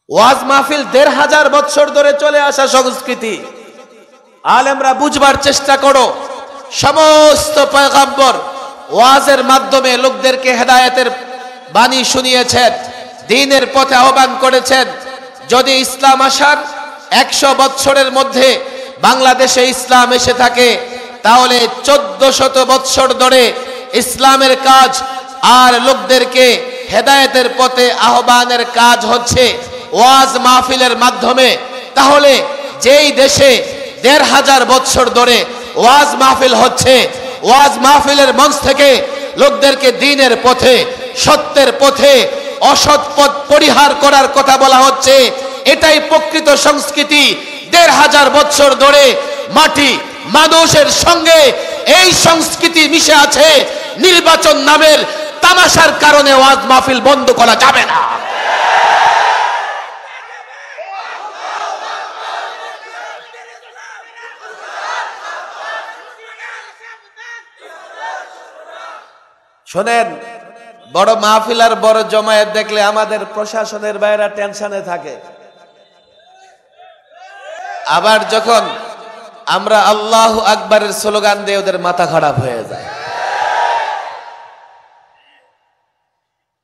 ওয়াজ মাহফিল ১৫০০ বছর ধরে চলে আসা সংস্কৃতি। আলেমরা বুঝবার চেষ্টা করো, সমস্ত পয়গম্বর ওয়াজের মাধ্যমে লোকদেরকে হেদায়েতের বাণী শুনিয়েছেন, দ্বীনের পথে আহ্বান করেছেন। যদি ইসলাম আসার ১০০ বছরের মধ্যে বাংলাদেশে ইসলাম এসে থাকে, তাহলে ১৪০০ বছর ধরে ইসলামের কাজ আর লোকদেরকে হেদায়েতের পথে আহ্বানের কাজ হচ্ছে ওয়াজ মাহফিলের মাধ্যমে। তাহলে যেই দেশে ১৫০০ বছর ধরে ওয়াজ মাহফিল হচ্ছে, ওয়াজ মাহফিলের মঞ্চ থেকে লোকদেরকে দ্বীনের পথে, সত্যের পথে, অসৎ পথ পরিহার করার কথা বলা হচ্ছে, এটাই প্রকৃত সংস্কৃতি। ১৫০০ বছর ধরে মাটি মানুষের সঙ্গে এই সংস্কৃতি মিশে আছে। নির্বাচন নামের তামাশার কারণে ওয়াজ মাহফিল বন্ধ করা যাবে না। শোনেন, বড় মাহফিল আর বড় জমায়েত দেখলে আমাদের প্রশাসনের বাইরে টেনশনে থাকে। আবার যখন আমরা আল্লাহু আকবারের স্লোগান দিয়ে ওদের মাথা খারাপ হয়ে যায়।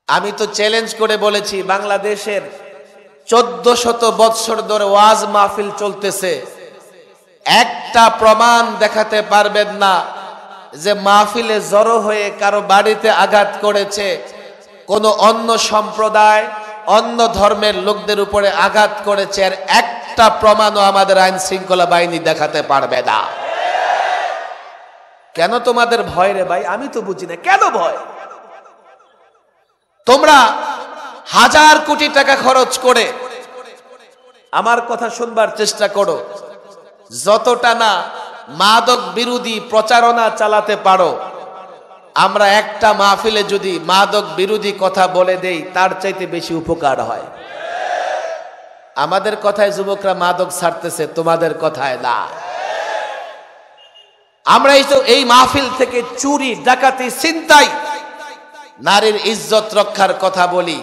আমি তো চ্যালেঞ্জ করে বলেছি, বাংলাদেশের ১৪০০ বৎসর ধরে ওয়াজ মাহফিল চলতেছে, একটা প্রমাণ দেখাতে পারবেন না যে মাহফিলে জড়ো হয়ে কারো বাড়িতে আঘাত করেছে, কোনো অন্য সম্প্রদায়, অন্য ধর্মের লোকদের উপরে আঘাত করেছে, আর একটা প্রমাণও আমাদের আইন শৃঙ্খলা বাহিনী দেখাতে পারবে না। কেন তোমাদের ভয় রে ভাই? আমি তো বুঝি না কেন ভয়। তোমরা ১০০০ কোটি টাকা খরচ করে, আমার কথা শুনবার চেষ্টা করো, যতটা না মাদক বিরোধী প্রচারণা চালাতে পারো, আমরা একটা মাহফিলে যদি মাদক বিরোধী কথা বলে দেই, তার চাইতে বেশি উপকার হয়। আমাদের কথায় যুবকরা মাদক ছাড়তেছে, তোমাদের কথায় না। আমরা এই মাহফিল থেকে চুরি, ডাকাতি, ছিনতাই, নারীর ইজ্জত রক্ষার কথা বলি।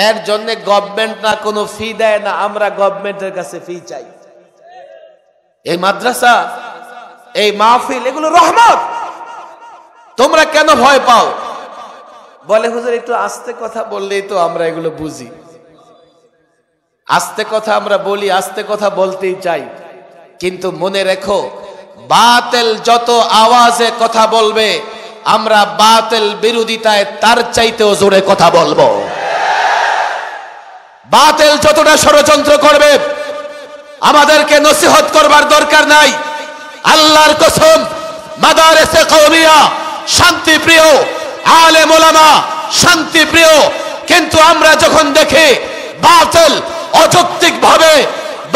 এর জন্য গভর্নমেন্ট না কোনো ফি দেয় না, আমরা গভর্নমেন্টের কাছে ফি চাই। এই মাদ্রাসা, এই মাহফিল, এগুলো রহমত। তোমরা কেন ভয় পাও? বলে হুজুর একটু আস্তে কথা বললেই তো আমরা এগুলো বুঝি। আস্তে কথা আমরা বলি, আস্তে কথা বলতেই চাই, কিন্তু মনে রেখো, বাতিল যত আওয়াজে কথা বলবে, আমরা বাতিল বিরোধিতায় তার চাইতেও জোরে কথা বলবো। বাতিল যতটা ষড়যন্ত্র করবে, আমাদেরকে নসিহত করবার দরকার নাই। আল্লাহর কসম, মাদারেসে কওমিয়া শান্তিপ্রিয়, আলেম ওলামা শান্তিপ্রিয়, কিন্তু আমরা যখন দেখি বাতিল অযৌক্তিক ভাবে,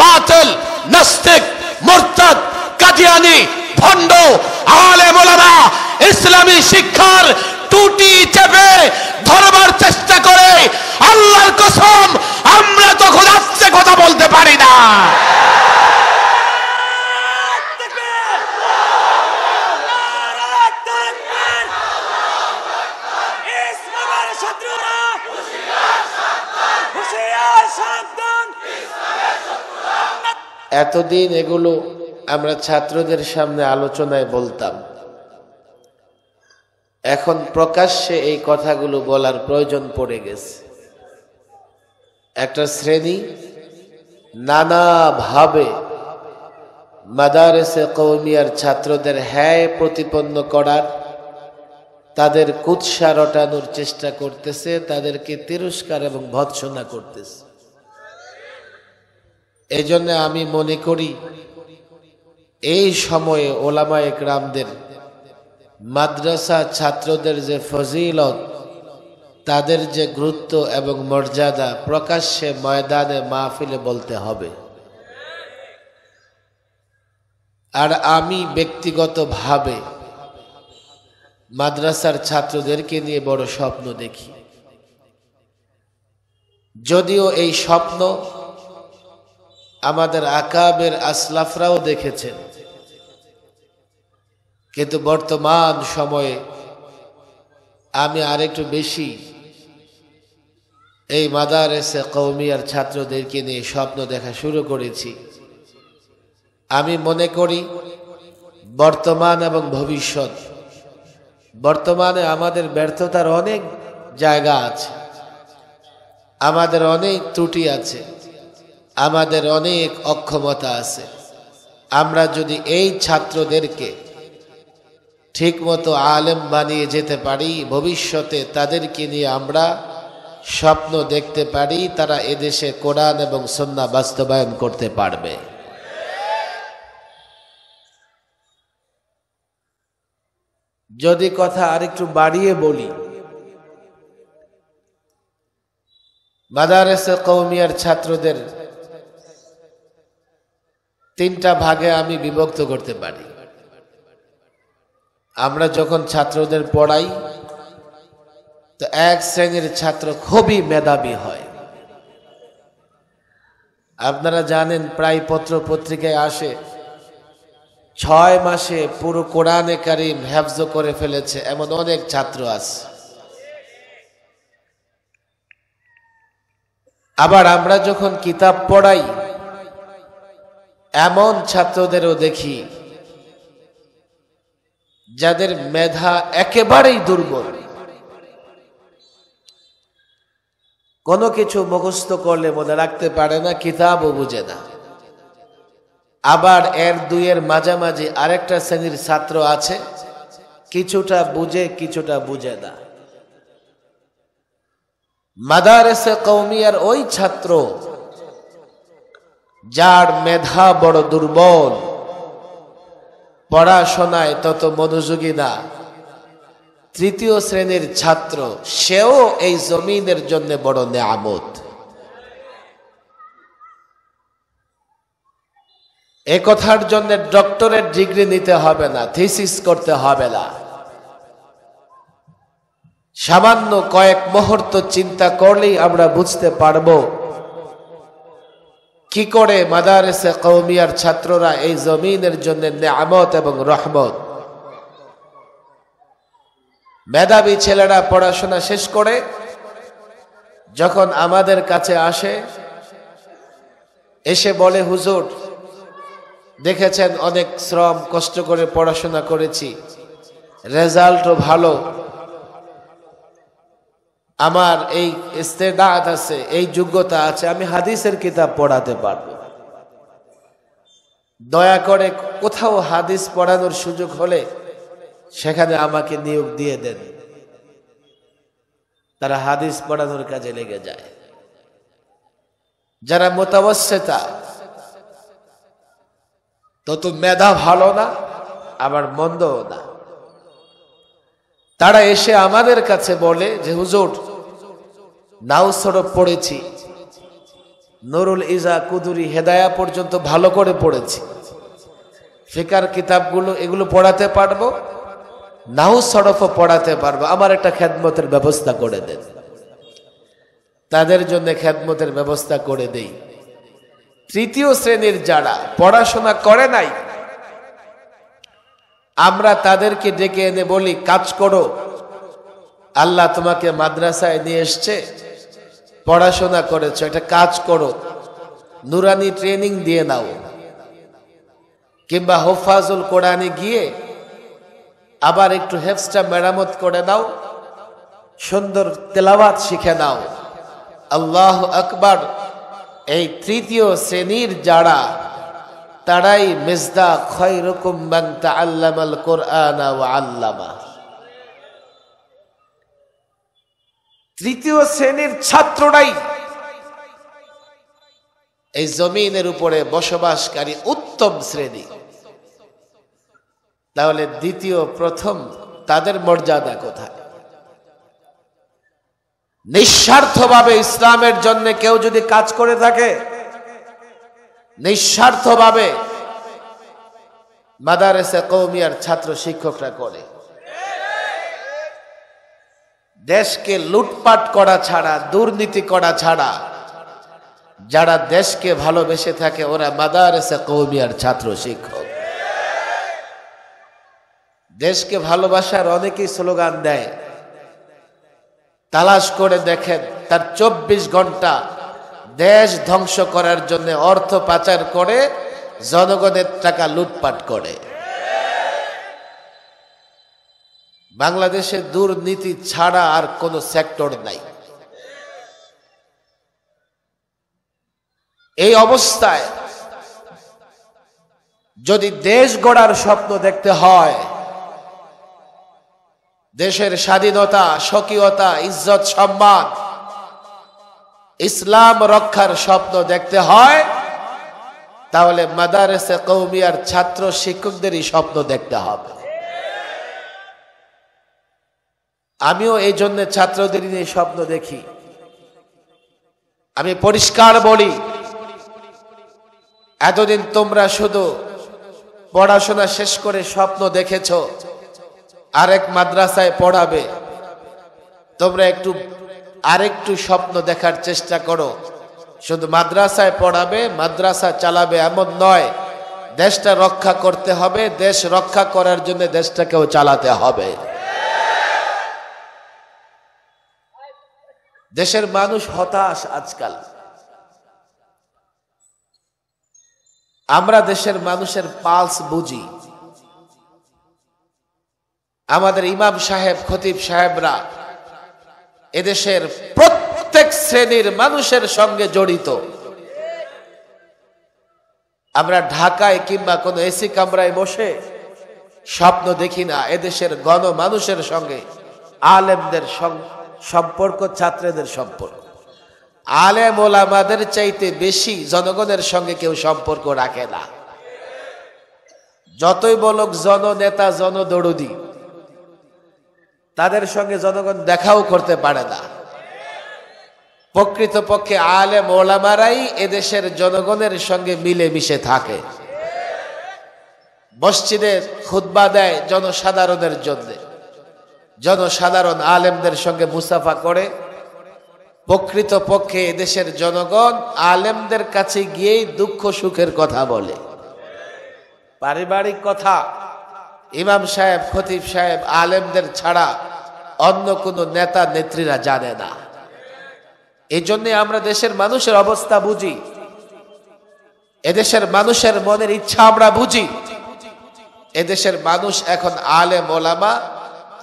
বাতিল, নাস্তিক, মুরতাদ, কাদিয়ানি, ভণ্ড আলেম ওলামা ইসলামী শিক্ষার টুটি চেপে ধরবার চেষ্টা করে, আল্লাহর কসম আমরা তখন আস্তে কথা বলতে পারি না। এতদিন এগুলো আমরা ছাত্রদের সামনে আলোচনায় বলতাম, এখন প্রকাশ্যে এই কথাগুলো বলার প্রয়োজন পড়ে গেছে। একটা শ্রেণী নানাভাবে মাদারেসে কওমিয়ার ছাত্রদের হ্যায় প্রতিপন্ন করার, তাদের কুৎসা রটানোর চেষ্টা করতেছে, তাদেরকে তিরস্কার এবং ভৎসনা করতেছে। এই জন্য আমি মনে করি, এই সময়ে ওলামায়ে কেরামদের, মাদ্রাসা ছাত্রদের যে ফজিলত, তাদের যে গুরুত্ব এবং মর্যাদা প্রকাশ্যে ময়দানে মাহফিলে বলতে হবে। আর আমি ব্যক্তিগতভাবে মাদ্রাসার ছাত্রদেরকে নিয়ে বড় স্বপ্ন দেখি। যদিও এই স্বপ্ন আমাদের আকাবের আসলাফরাও দেখেছেন, কিন্তু বর্তমান সময়ে আমি আরেকটু বেশি এই মাদারেসে কওমিয়ার ছাত্রদেরকে নিয়ে স্বপ্ন দেখা শুরু করেছি। আমি মনে করি বর্তমান এবং ভবিষ্যৎ, বর্তমানে আমাদের ব্যর্থতার অনেক জায়গা আছে, আমাদের অনেক ত্রুটি আছে, আমাদের অনেক অক্ষমতা আছে। আমরা যদি এই ছাত্রদেরকে ঠিকমতো আলেম বানিয়ে যেতে পারি, ভবিষ্যতে তাদেরকে নিয়ে আমরা স্বপ্ন দেখতে পারি তারা এদেশে কোরআন এবং সুন্নাহ বাস্তবায়ন করতে পারবে। যদি কথা আরেকটু বাড়িয়ে বলি, মাদারেসে কওমিয়ার ছাত্রদের তিনটা ভাগে আমি বিভক্ত করতে পারি। আমরা যখন ছাত্রদের পড়াই তো এক শ্রেণীর ছাত্র খুবই মেধাবী হয়। আপনারা জানেন প্রায় পত্র পত্রিকায় আসে 6 মাসে পুরো কোরআনে কারীম হেফজ করে ফেলেছে, এমন অনেক ছাত্র আছে। আবার আমরা যখন কিতাব পড়াই এমন ছাত্রদেরও দেখি যাদের মেধা একেবারেই দুর্বল, কোনো কিছু মুখস্থ করলে মনে রাখতে পারে না, কিতাবও বুঝে না। আবার এর দুইয়ের মাঝামাঝি আরেকটা শ্রেণীর ছাত্র আছে, কিছুটা বুঝে কিছুটা বুঝে না। মাদারেসে কওমিয়ার ওই ছাত্র যার মেধা বড় দুর্বল, পড়াশোনায় তত মনোযোগী না, তৃতীয় শ্রেণীর ছাত্র, সেও এই জমিনের জন্য বড় নেয়ামত। এ কথার জন্য ডক্টরেট ডিগ্রি নিতে হবে না, থিসিস করতে হবে না। সামান্য কয়েক মুহূর্ত চিন্তা করলেই আমরা বুঝতে পারবো কি করে মাদারেসে কওমিয়ার ছাত্ররা এই জমিনের জন্য নেয়ামত এবং রহমত। মেধাবী ছেলেরা পড়াশোনা শেষ করে যখন আমাদের কাছে আসে, এসে বলে, হুজুর দেখেছেন অনেক শ্রম কষ্ট করে পড়াশোনা করেছি, রেজাল্টও ভালো, আমার এই ইস্তেদাত আছে, এই যোগ্যতা আছে, আমি হাদিসের কিতাব পড়াতে পারবো, দয়া করে কোথাও হাদিস পড়ানোর সুযোগ হলে সেখানে আমাকে নিয়োগ দিয়ে দেন। তারা হাদিস পড়ানোর কাজে লেগে যায়। যারা মুতাওয়াসসিতা, তত মেধা ভালো না আবার মন্দও না, তারা এসে আমাদের কাছে বলে যে হুজুর নাও সরফ পড়েছি, নুরুল ইজা কুদুরি হেদায়া পর্যন্ত ভালো করে পড়েছি, ফিকার কিতাবগুলো এগুলো পড়াতে পারবো, নাও সরফও পড়াতে পারবো, আমার একটা খেদমতের ব্যবস্থা করে দেন। তাদের জন্য খেদমতের ব্যবস্থা করে দেই। তৃতীয় শ্রেণীর যারা পড়াশোনা করে নাই, আমরা তাদেরকে ডেকে এনে বলি, কাজ করো, আল্লাহ তোমাকে মাদ্রাসায় নিয়ে এসছে, পড়াশোনা করেছো, একটা কাজ করো, নুরানি ট্রেনিং দিয়ে নাও, কিংবা হুফাজুল কোরআনে গিয়ে আবার একটু হেফজটা মেরামত করে নাও, সুন্দর তেলাওয়াত শিখে নাও। আল্লাহু আকবার। এই তৃতীয় শ্রেণীর যারা, তারাই মিজদাক খায়রুকুম মান তাআল্লামাল কুরআনা ওয়া আল্লামা। তৃতীয় শ্রেণীর ছাত্ররাই এই জমিনের উপরে বসবাসকারী উত্তম শ্রেণী। তাহলে দ্বিতীয় প্রথম তাদের মর্যাদা কোথায়? নিঃস্বার্থভাবে ইসলামের জন্য কেউ যদি কাজ করে থাকে, নিঃস্বার্থভাবে মাদারেসে কওমিয়ার ছাত্র শিক্ষকরা করে, দেশকে লুটপাট করা ছাড়া, দুর্নীতি করা ছাড়া, যারা দেশকে ভালোবেসে থাকে ওরা মাদারেসে কওমিয়ার ছাত্র শিক্ষক। দেশকে ভালোবাসার অনেকেই স্লোগান দেয়, তালাশ করে দেখেন তার 24 ঘন্টা দেশ ধ্বংস করার জন্য অর্থ পাচার করে জনগণের টাকা লুটপাট করে। বাংলাদেশে দুর্নীতি ছাড়া আর কোনো সেক্টর নাই। এই অবস্থায় যদি দেশ গড়ার স্বপ্ন দেখতে হয়, দেশের স্বাধীনতা, স্বকীয়তা, ইজ্জত, সম্মান, ইসলাম রক্ষার স্বপ্ন দেখতে হয়, তাহলে মাদারেসে কওমিয়ার ছাত্র শিক্ষকদেরই স্বপ্ন দেখতে হবে। আমিও এই জন্য ছাত্রদের নিয়ে স্বপ্ন দেখি। আমি পরিষ্কার বলি, এতদিন তোমরা শুধু পড়াশোনা শেষ করে স্বপ্ন দেখেছ আরেক মাদ্রাসায় পড়াবে। তোমরা আরেকটু স্বপ্ন দেখার চেষ্টা করো। শুধু মাদ্রাসায় পড়াবে, মাদ্রাসা চালাবে এমন নয়। দেশটা রক্ষা করতে হবে, দেশ রক্ষা করার জন্য দেশটাকেও চালাতে হবে। দেশের মানুষ হতাশ আজকাল। আমরা দেশের মানুষের পালস বুঝি। আমাদের ইমাম সাহেব, খতিব সাহেবরা এদেশের প্রত্যেক শ্রেণীর মানুষের সঙ্গে জড়িত। আমরা ঢাকায় কিংবা কোনো এসি কামরায় বসে স্বপ্ন দেখি না এদেশের গণমানুষের সঙ্গে আলেমদের সম্পর্ক, ছাত্রদের সম্পর্ক। আলেম ওলামাদের চাইতে বেশি জনগণের সঙ্গে কেউ সম্পর্ক রাখে না। যতই বলুক জননেতা, জনদরদি, তাদের সঙ্গে জনগণ দেখাও করতে পারে না। প্রকৃতপক্ষে আলেম ওলামারাই এদেশের জনগণের সঙ্গে মিলেমিশে থাকে। মসজিদে খুতবা দেয় জনসাধারণের জন্য, জনসাধারণ আলেমদের সঙ্গে মুসাফা করে। প্রকৃতপক্ষে এদেশের জনগণ আলেমদের কাছে গিয়েই দুঃখ সুখের কথা বলে। পারিবারিক কথা ইমাম সাহেব, খতিব সাহেব, আলেমদের ছাড়া অন্য কোনো নেতা নেত্রীরা জানে না। এই জন্যে আমরা দেশের মানুষের অবস্থা বুঝি, এদেশের মানুষের মনের ইচ্ছা আমরা বুঝি। এদেশের মানুষ এখন আলেম ওলামা,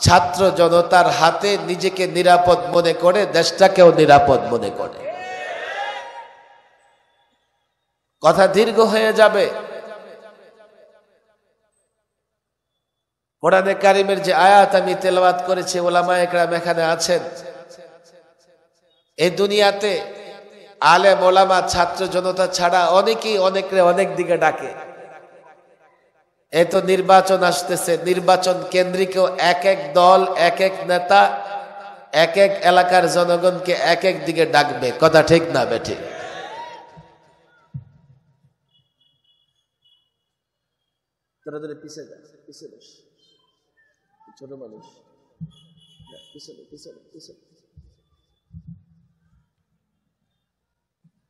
ছাত্র জনতার হাতে নিজেকে নিরাপদ মনে করে, দেশটাকেও নিরাপদ মনে করে। কথা দীর্ঘ হয়ে যাবে। কোরআনে কারিমের যে আয়াত আমি তেলাওয়াত করেছি, ওলামা একরাম এখানে আছেন। এই দুনিয়াতে আলেম ওলামা, ছাত্র জনতা ছাড়া অনেকেই অনেক দিকে ডাকে। এই তো নির্বাচন আসতেছে, নির্বাচন কেন্দ্রিকও এক এক দল, এক এক নেতা, এক এক এলাকার জনগণকে এক এক দিকে ডাকবে। কথা ঠিক না বেঠিক? পিছিয়ে যা, পিছিয়ে বস, ছোট মানুষ, পিছনে পিছনে পিছনে,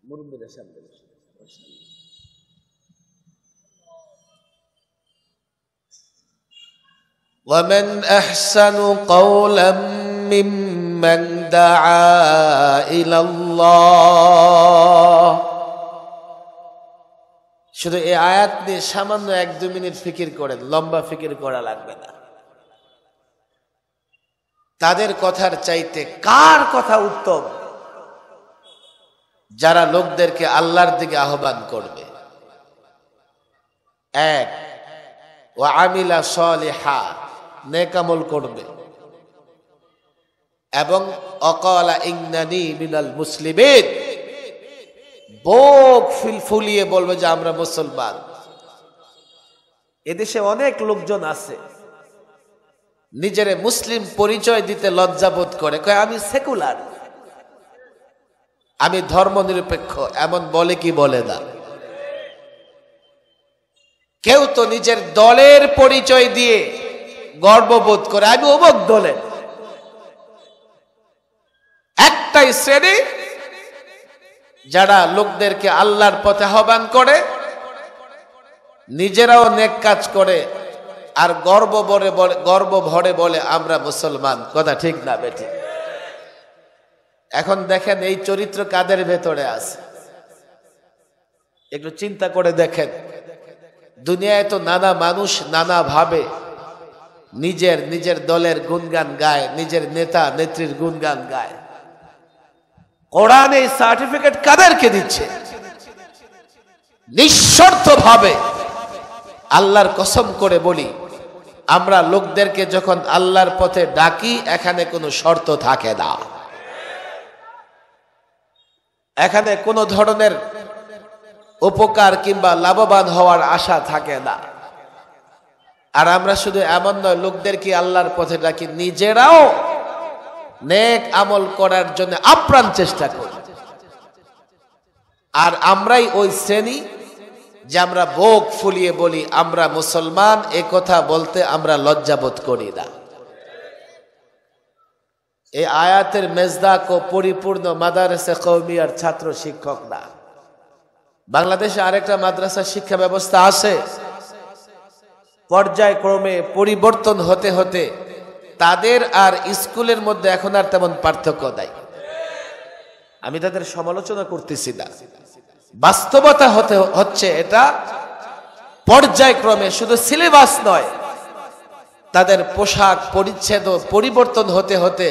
মুরব্বীরা সামনে বসে। ومن أحسن قولا ممن دعا إلى الله। শুধু এই আয়াত নিয়ে সামান্য 1-2 মিনিট ফিকির করেন, লম্বা ফিকির করা লাগবে না। তাদের কথার চাইতে কার কথা উত্তম? যারা লোকদেরকে আল্লাহর দিকে আহ্বান করবে। এক, ওয়া আমিলা সলিহা, নেক আমল করবে, এবং অকালা ইন্নানি মিনাল মুসলিমিন, বুক ফুলিয়ে বলবে যে আমরা মুসলমান। এদেশে অনেক লোকজন আছে নিজের মুসলিম পরিচয় দিতে লজ্জাবোধ করে, কয় আমি সেকুলার, আমি ধর্মনিরপেক্ষ। এমন বলে কি বলে না? কেউ তো নিজের দলের পরিচয় দিয়ে গর্ববোধ করে, আমি অমুক দলের। একটাই শ্রেণী যারা লোকদেরকে আল্লাহর পথে আহ্বান করে, নিজেরাও নেক কাজ করে, আর গর্ব ভরে বলে আমরা মুসলমান। কথা ঠিক না বেঠিক? এখন দেখেন এই চরিত্র কাদের ভেতরে আছে, একটু চিন্তা করে দেখেন। দুনিয়ায় তো নানা মানুষ নানা ভাবে নিজের নিজের দলের গুণগান গায়, নিজের নেতা নেত্রীর গুণগান গায়। কোরআন এই সার্টিফিকেট কাদেরকে দিচ্ছে? নিঃশর্ত ভাবে আল্লাহর কসম করে বলি, আমরা লোকদেরকে যখন আল্লাহর পথে ডাকি, এখানে কোনো শর্ত থাকে না, এখানে কোনো ধরনের উপকার কিংবা লাভবান হওয়ার আশা থাকে না। আর আমরা শুধু এমন নয়, লোকদেরকে আল্লাহর পথে ডাকি, নিজেরাও নেক আমল করার জন্য আপ্রাণ চেষ্টা করি। আর আমরাই ওই শ্রেণী যে আমরা বুক ফুলিয়ে বলি আমরা মুসলমান, এ কথা বলতে আমরা লজ্জাবোধ করি না। এই আয়াতের মেজদাক ও পরিপূর্ণ মাদ্রাসা কওমিয়ার ছাত্র শিক্ষক না। বাংলাদেশে আরেকটা মাদ্রাসা শিক্ষা ব্যবস্থা আছে, পর্যায়ক্রমে পরিবর্তন হতে হতে তাদের আর স্কুলের মধ্যে এখন আর তেমন পার্থক্য নাই। আমি তাদের সমালোচনা করতেছি না, বাস্তবতা হচ্ছে এটা পর্যায়ক্রমে, শুধু সিলেবাস নয়, তাদের পোশাক পরিচ্ছদ পরিবর্তন হতে হতে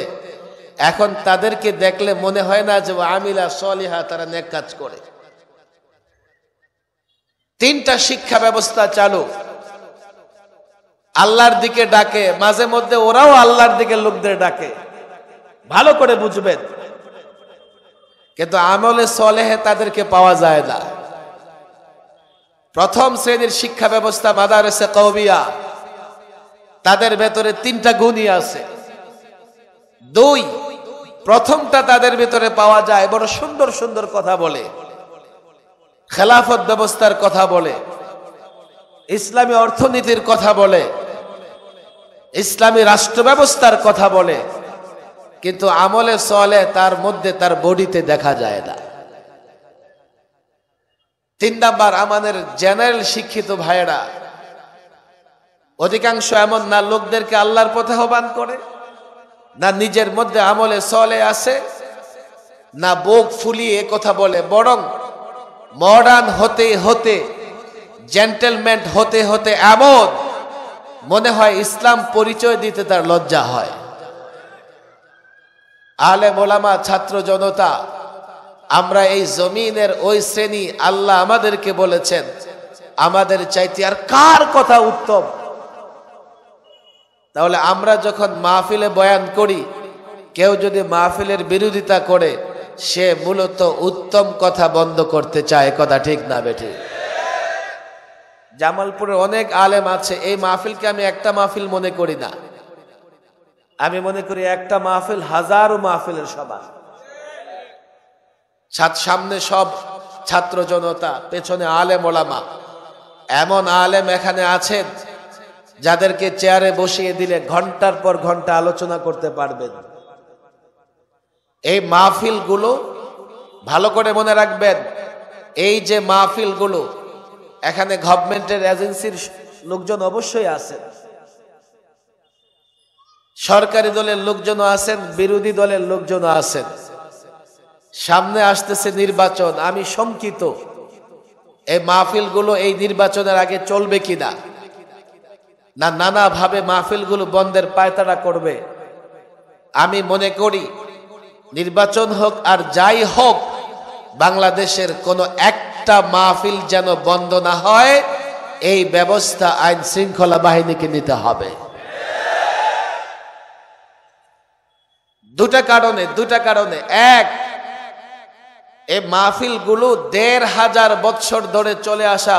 এখন তাদেরকে দেখলে মনে হয় না যে আমিলা সলিহা, তারা নেক কাজ করে। তিনটা শিক্ষা ব্যবস্থা চালু, আল্লাহর দিকে ডাকে, মাঝে মধ্যে ওরাও আল্লাহর দিকে লোকদের ডাকে, ভালো করে বুঝবেন। কিন্তু আমলে সলেহে তাদেরকে পাওয়া যায় না। প্রথম শ্রেণীর শিক্ষা ব্যবস্থা মাদারেসে কওমিয়া, তাদের ভেতরে তিনটা গুণই আছে। দুই, প্রথমটা তাদের ভেতরে পাওয়া যায়, বড় সুন্দর সুন্দর কথা বলে, খেলাফত ব্যবস্থার কথা বলে, ইসলামী অর্থনীতির কথা বলে, ইসলামী রাষ্ট্র ব্যবস্থার কথা বলে, কিন্তু আমলে সলে তার মধ্যে, তার বডিতে দেখা যায় না। তিন নাম্বার, আমাদের জেনারেল শিক্ষিত ভাইয়েরা অধিকাংশ এমন না লোকদেরকে আল্লাহর পথে আহ্বান করে, না নিজের মধ্যে আমলে সলে আছে, না বুক ফুলিয়ে কথা বলে, বরং মডার্ন হতে হতে, জেন্টেলম্যান হতে হতে এমন মনে হয় ইসলাম পরিচয় দিতে তার লজ্জা হয়। আলেম ওলামা ছাত্র জনতা, আমরা এই জমিনের ওই শ্রেণী, আল্লাহ আমাদেরকে বলেছেন আমাদের চাইতে আর কার কথা উত্তম। তাহলে আমরা যখন মাহফিলে বয়ান করি, কেউ যদি মাহফিলের বিরোধিতা করে, সে মূলত উত্তম কথা বন্ধ করতে চায়। কথা ঠিক না বেঠি? জামালপুরে অনেক আলেম আছে, এই মাহফিলকে আমি একটা মাহফিল মনে করি না, আমি মনে করি একটা মাহফিল হাজারো মাহফিলের সভা। সামনে সব ছাত্র জনতা, পেছনে আলেম ওলামা। এমন আলেম এখানে আছেন যাদেরকে চেয়ারে বসিয়ে দিলে ঘন্টার পর ঘন্টা আলোচনা করতে পারবেন। এই মাহফিলগুলো ভালো করে মনে রাখবেন, এই যে মাহফিলগুলো, এখানে গভর্নমেন্টের এজেন্সির লোকজন অবশ্যই আছেন, সরকারি দলের লোকজনও আছেন, বিরোধী দলের লোকজনও আছেন। সামনে আসতেছে নির্বাচন, আমি শঙ্কিত এই মাহফিলগুলো এই নির্বাচনের আগে চলবে কিনা, না নানাভাবে মাহফিলগুলো বন্ধের পায়তারা করবে। আমি মনে করি নির্বাচন হোক আর যাই হোক, বাংলাদেশের কোনো একটা মাহফিল যেন বন্ধ না হয়, এই ব্যবস্থা আইন শৃঙ্খলা বাহিনীকে নিতে হবে। দুটা কারণে। এক, এই মাহফিলগুলো ১৫০০ বছর ধরে চলে আসা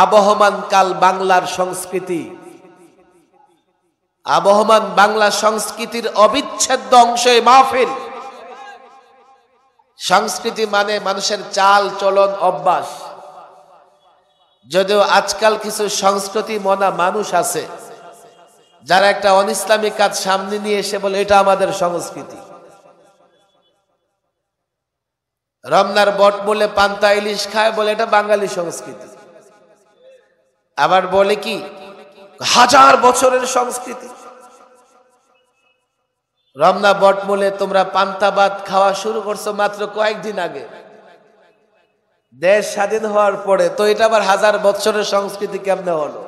আবহমান কাল বাংলার সংস্কৃতি, আবহমান বাংলা সংস্কৃতির অবিচ্ছেদ্য অংশ এই মাহফিল। সংস্কৃতি মানে মানুষের চাল চলন অভ্যাস। যদিও আজকাল কিছু সংস্কৃতি মনা মানুষ আছে যারা একটা অনিসলামিক কাজ সামনে নিয়ে এসে বলে এটা আমাদের সংস্কৃতি। রমনার বটমূলে পান্তা ইলিশ খায় বলে এটা বাঙালি সংস্কৃতি। আবার বলে কি 1000 বছরের সংস্কৃতি। রমনা বটমূলে তোমরা পান্তা ভাত খাওয়া শুরু করছো মাত্র কয়েকদিন আগে, দেশ স্বাধীন হওয়ার পরে। তো এটা আবার 1000 বছরের সংস্কৃতি কেমনে হলো?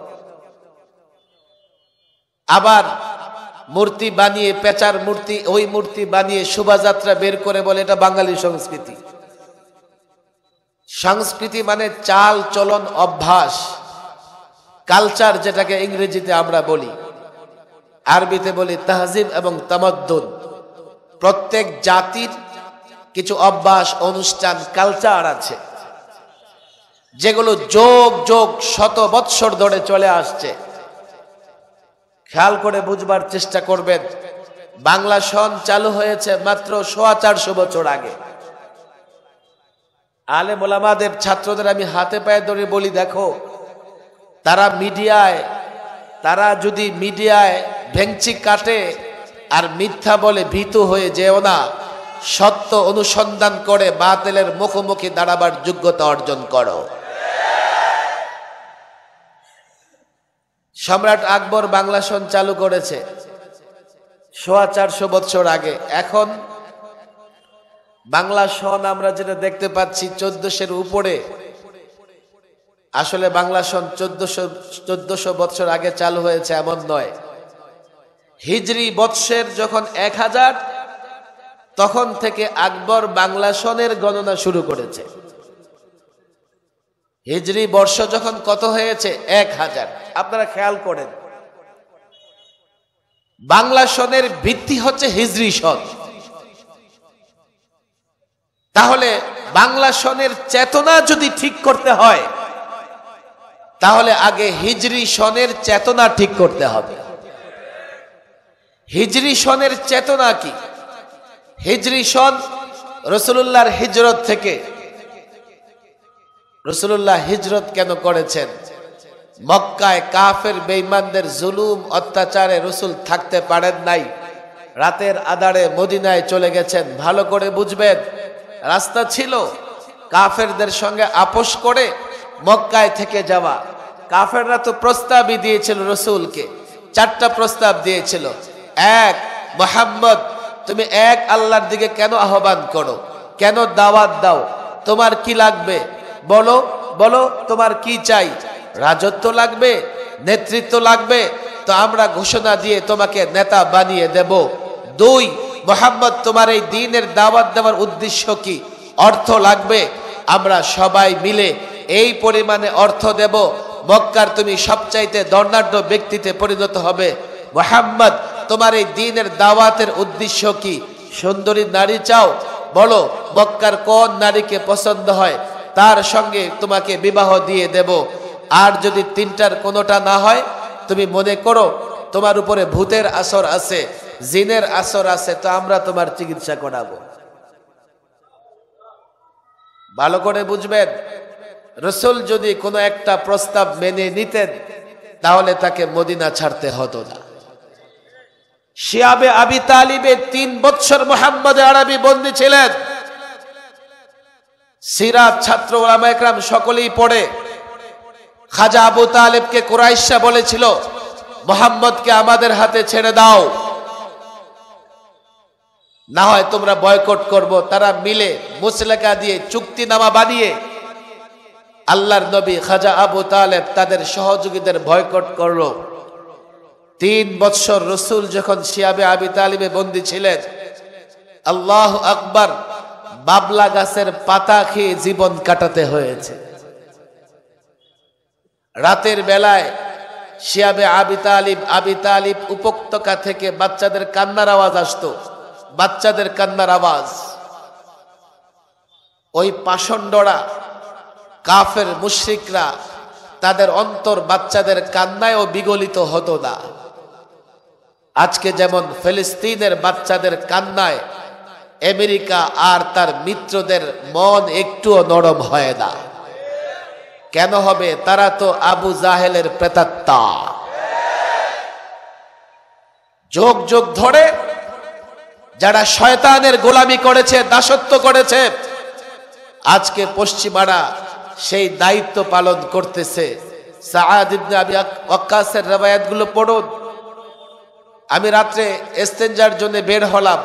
আবার মূর্তি বানিয়ে, পেঁচার মূর্তি, ওই মূর্তি বানিয়ে শোভাযাত্রা বের করে বলে এটা বাঙালি সংস্কৃতি। সংস্কৃতি মানে চাল চলন, অভ্যাস, কালচার, যেটাকে ইংরেজিতে আমরা বলি, আরবিতে বলি তাহজিব এবং তামাদ্দুন। প্রত্যেক জাতির কিছু অভ্যাস, অনুষ্ঠান, কালচার আছে যেগুলো যোগ যোগ শত বৎসর ধরে চলে আসছে। খেয়াল করে বুঝবার চেষ্টা করবেন, বাংলা সন চালু হয়েছে মাত্র 450 বছর আগে। আলেম ওলামাদের, ছাত্রদের আমি হাতে পায়ে ধরে বলি, দেখো তারা যদি মিডিয়ায় ভেংচি কাটে আর মিথ্যা বলে ভীতু হয়ে যেও না, সত্য অনুসন্ধান করে বাতিলের মুখোমুখি দাঁড়াবার যোগ্যতা অর্জন করো। সম্রাট আকবর বাংলা সন চালু করেছে 450 বছর আগে। এখন বাংলা সন আমরা যেটা দেখতে পাচ্ছি 1400-এর উপরে। আসলে বাংলা সন 1400 বছর আগে চালু হয়েছে এমন নয়। হিজরি বৎসের যখন 1000, তখন থেকে আকবর বাংলা সনের গণনা শুরু করেছে। হিজরি বর্ষ যখন কত হয়েছে? 1000। আপনারা খেয়াল করেন, বাংলা সনের ভিত্তি হচ্ছে হিজরি সন। তাহলে বাংলা সনের চেতনা যদি ঠিক করতে হয়, তাহলে আগে হিজরি সনের চেতনা ঠিক করতে হবে। হিজরি সনের চেতনা কি? হিজরি সন রাসূলুল্লাহর হিজরত থেকে। রাসূলুল্লাহ হিজরত কেন করেছেন? মক্কায় কাফের বেঈমানদের জুলুম অত্যাচারে রাসূল থাকতে পারেন নাই, রাতের আঁধারে মদিনায় চলে গেছেন। ভালো করে বুঝবেন, রাস্তা ছিল কাফেরদের সঙ্গে আপোষ করে মক্কায় থেকে যাওয়া। কাফেররা তো প্রস্তাবই দিয়েছিল রাসূলকে, 4টা প্রস্তাব দিয়েছিল। 1, মুহাম্মদ তুমি এক আল্লাহর দিকে কেন আহ্বান করো, কেন দাওয়াত দাও, তোমার কি লাগবে বলো, বলো তোমার কি চাই? রাজত্ব লাগবে, নেতৃত্ব লাগবে, তো আমরা ঘোষণা দিয়ে তোমাকে নেতা বানিয়ে দেব। 2, মুহাম্মদ তোমার এই দ্বীনের দাওয়াত দেওয়ার উদ্দেশ্য কি? অর্থ লাগবে, আমরা সবাই মিলে এই পরিমাণে অর্থ দেব, মক্কার তুমি সবচাইতে ধনাঢ্য ব্যক্তিতে পরিণত হবে। মুহাম্মদ তোমার এই দ্বীনের দাওয়াতের উদ্দেশ্য কি? সুন্দরী নারী চাও, বলো মক্কার কোন নারীকে পছন্দ হয়, তার সঙ্গে তোমাকে বিবাহ দিয়ে দেব। আর যদি 3টার কোনোটা না হয়, তুমি মনে করো তোমার উপরে ভূতের আসর আছে, জিনের আসর আছে, তো আমরা তোমার চিকিৎসা করাবো। ভালো করে বুঝবেন, রাসূল যদি কোনো একটা প্রস্তাব মেনে নিতেন, তাহলে তাকে মদিনা ছাড়তে হতো না। শিয়াবে আবি তালিবে 3 বছর মুহাম্মদ আরবি বন্দী ছিলেন। সিরাত ছাত্র উলামা ইকরাম সকলেই পড়ে। খাজা আবু তালেবকে কুরাইশরা বলেছিল, মুহাম্মদকে আমাদের হাতে ছেড়ে দাও, না হয় তোমরা বয়কট করব। তারা মিলে মুসলেকা দিয়ে চুক্তিনামা বানিয়ে আল্লাহর নবী খাজা আবু তালেব তাদের সহযোগীদের বয়কট করলো। 3 বছর রাসূল যখন শিয়াবে আবি তালিবে বন্দী ছিলেন, আল্লাহু আকবার, বাবলা গাছের পাতা খেয়ে জীবন কাটাতে হয়েছে। রাতের বেলায় শিয়াবে আবি তালিব উপত্যকা থেকে বাচ্চাদের কান্নার আওয়াজ আসতো, বাচ্চাদের কান্নার আওয়াজ। ওই পাষণ্ডরা, কাফের মুশরিকরা, তাদের অন্তর বাচ্চাদের কান্নায়ও বিগলিত হতো না। আজকে যেমন ফিলিস্তিনের বাচ্চাদের কান্নায় আমেরিকা আর তার মিত্রদের মন একটুও নরম হয় না। কেন হবে? তারা তো আবু জাহেলের প্রেতাত্মা। যোগ যোগ ধরে যারা শয়তানের গোলামি করেছে, দাসত্ব করেছে, আজকে পশ্চিমারা সেই দায়িত্ব পালন করতেছে। সাআদ ইবনে আবি ওয়াক্কাসের রওয়ায়াতগুলো পড়ুন। আমি রাত্রে ইস্তেঞ্জার জন্য বের হলাম,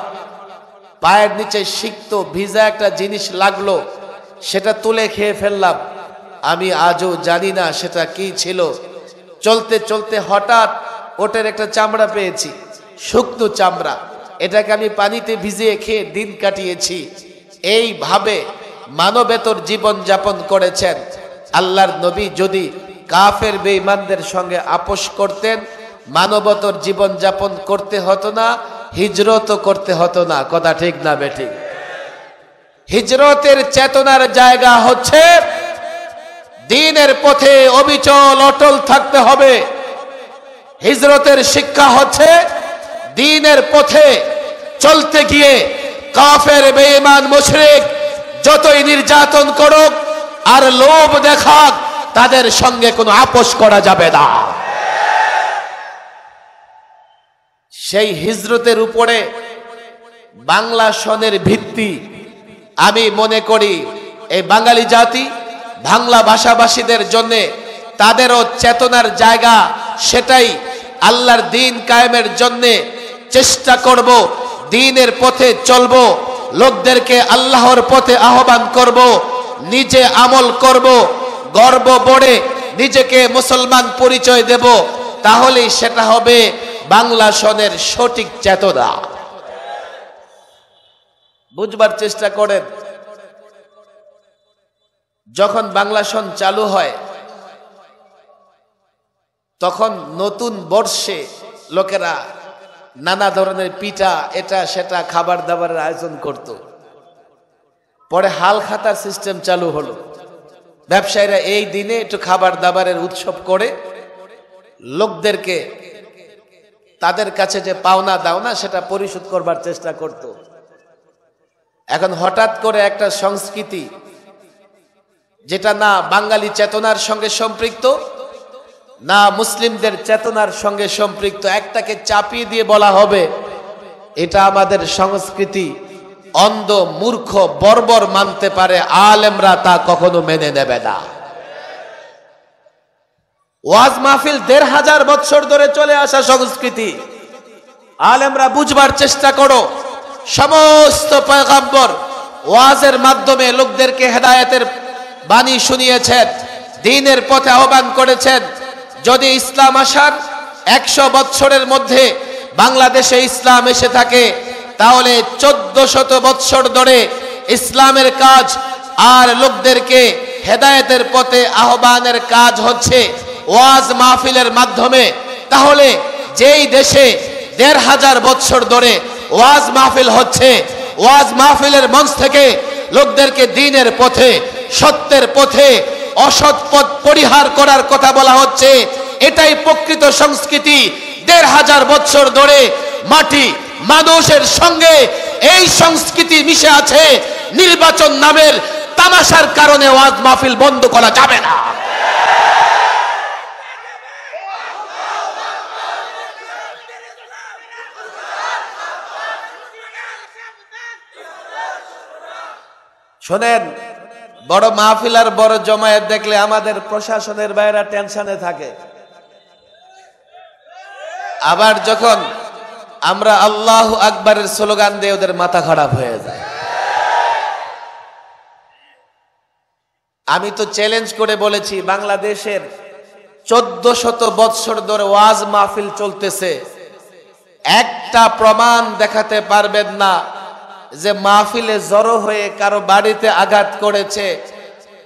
পায়ের নিচে সিক্ত ভিজা একটা জিনিস লাগলো, সেটা তুলে খেয়ে ফেললাম। আমি আজও জানি না সেটা কি ছিল। চলতে চলতে হঠাৎ ওটের একটা চামড়া পেয়েছি, শুকনো চামড়া, এটাকে আমি পানিতে ভিজিয়ে খেয়ে দিন কাটিয়েছি। এইভাবে মানবেতর জীবন যাপন করেছেন। আল্লাহর নবী যদি কাফের বেঈমানদের সঙ্গে আপোষ করতেন, মানবতর জীবন যাপন করতে হতো না, হিজরত করতে হতো না। কথা ঠিক না বেঠিক? হিজরতের চেতনার জায়গা হচ্ছে দ্বীনের পথে অবিচল অটল থাকতে হবে। হিজরতের শিক্ষা হচ্ছে দ্বীনের পথে চলতে গিয়ে কাফের বেঈমান মুশরিক যতই নির্যাতন করুক আর লোভ দেখাক, তাদের সঙ্গে কোনো আপোষ করা যাবে না। সেই হিজরতের উপরে বাংলা সনের ভিত্তি। আমি মনে করি এই বাঙালি জাতি, বাংলা ভাষাভাষীদের জন্য তাদেরও চেতনার জায়গা সেটাই। আল্লাহর দ্বীন কায়েমের জন্য চেষ্টা করব, দ্বীনের পথে চলব, লোকদেরকে আল্লাহর পথে আহ্বান করব, নিজে আমল করব, গর্ব বড়ে নিজেকে মুসলমান পরিচয় দেব। তাহলেই সেটা হবে বাংলা সনের সঠিক চেতনা। বুঝবার চেষ্টা করেন, যখন বাংলা সন চালু হয় তখন নতুন বর্ষে লোকেরা নানা ধরনের পিঠা এটা সেটা খাবার দাবারের আয়োজন করত। পরে হাল খাতার সিস্টেম চালু হলো। ব্যবসায়ীরা এই দিনে একটু খাবার দাবারের উৎসব করে লোকদেরকে তাদের কাছে যে পাওনা দাওনা সেটা পরিশোধ করবার চেষ্টা করত। এখন হঠাৎ করে একটা সংস্কৃতি যেটা না বাঙালি চেতনার সঙ্গে সম্পৃক্ত, না মুসলিমদের চেতনার সঙ্গে সম্পৃক্ত, একটাকে চাপিয়ে দিয়ে বলা হবে এটা আমাদের সংস্কৃতি। অন্ধ মূর্খ বর্বর মানতে পারে, আলেমরা তা কখনো মেনে নেবে না। ওয়াজ মাহফিল ১৫০০ বছর ধরে চলে আসা সংস্কৃতি। আলেমরা বুঝবার চেষ্টা করো, সমস্ত পয়গম্বর ওয়াজের মাধ্যমে লোকদেরকে হেদায়েতের বাণী শুনিয়েছেন, দ্বীনের পথে আহ্বান করেছেন। যদি ইসলাম আসার ১০০ বৎসরের মধ্যে বাংলাদেশে ইসলাম এসে থাকে, তাহলে ১৪০০ বৎসর ধরে ইসলামের কাজ আর লোকদেরকে হেদায়েতের পথে আহ্বানের কাজ হচ্ছে ওয়াজ মাহফিলের মাধ্যমে। তাহলে যেই দেশে ১৫০০ বৎসর ধরে ওয়াজ মাহফিল হচ্ছে, ওয়াজ মাহফিলের মঞ্চ থেকে লোকদেরকে দ্বীনের পথে, সত্যের পথে, অসৎ পথ পরিহার করার কথা বলা হচ্ছে, এটাই প্রকৃত সংস্কৃতি। ১৫০০ বৎসর ধরে মাটি মানুষের সঙ্গে এই সংস্কৃতি মিশে আছে। নির্বাচন নামের তামাশার কারণে ওয়াজ মাহফিল বন্ধ করা যাবে না। শোনেন, বড় মাহফিল আর বড় জমায়েত দেখলে আমাদের প্রশাসনের বাইরে টেনশনে থাকে। আবার যখন আমরা আল্লাহু আকবারের স্লোগান দিয়ে ওদের মাথা খারাপ হয়ে যায়। আমি তো চ্যালেঞ্জ করে বলেছি, বাংলাদেশের ১৪০০ বৎসর ধরে ওয়াজ মাহফিল চলতেছে, একটা প্রমাণ দেখাতে পারবেন না যে মাহফিলে জড়ো হয়ে কারো বাড়িতে আঘাত করেছে,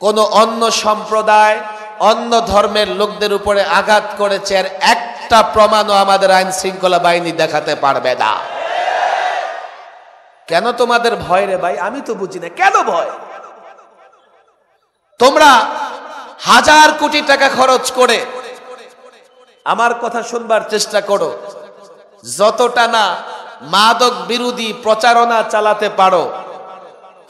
কোনো অন্য সম্প্রদায় অন্য ধর্মের লোকদের উপরে আঘাত করেছে, আর একটা প্রমাণও আমাদের আইন শৃঙ্খলা বাহিনী দেখাতে পারবে না। কেন তোমাদের ভয় রে ভাই? আমি তো বুঝি না কেন ভয়। তোমরা ১০০০ কোটি টাকা খরচ করে আমার কথা শুনবার চেষ্টা করো, যতটা না মাদক বিরোধী প্রচারণা চালাতে পারো,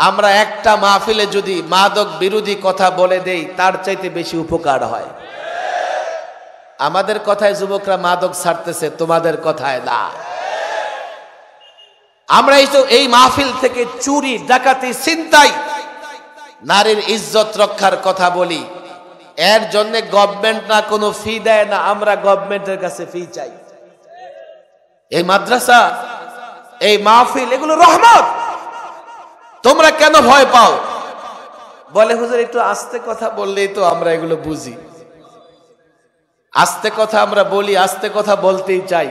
আমরা একটা মাহফিলে যদি মাদক বিরোধী কথা বলে দেই তার চাইতে বেশি উপকার হয়। আমাদের কথায় যুবকরা মাদক ছাড়তেছে, তোমাদের কথায় না। আমরা এই মাহফিল থেকে চুরি, ডাকাতি, ছিনতাই, নারীর ইজ্জত রক্ষার কথা বলি। এর জন্য গভর্নমেন্ট না কোনো ফি দেয় না, আমরা গভর্নমেন্টের কাছে ফি চাই। এই মাদ্রাসা, এই মাহফিল, এগুলো রহমত। তোমরা কেন ভয় পাও? বলে হুজুর একটু আস্তে কথা বললেই তো আমরা এগুলো বুঝি। আস্তে কথা আমরা বলি, আস্তে কথা বলতেই চাই,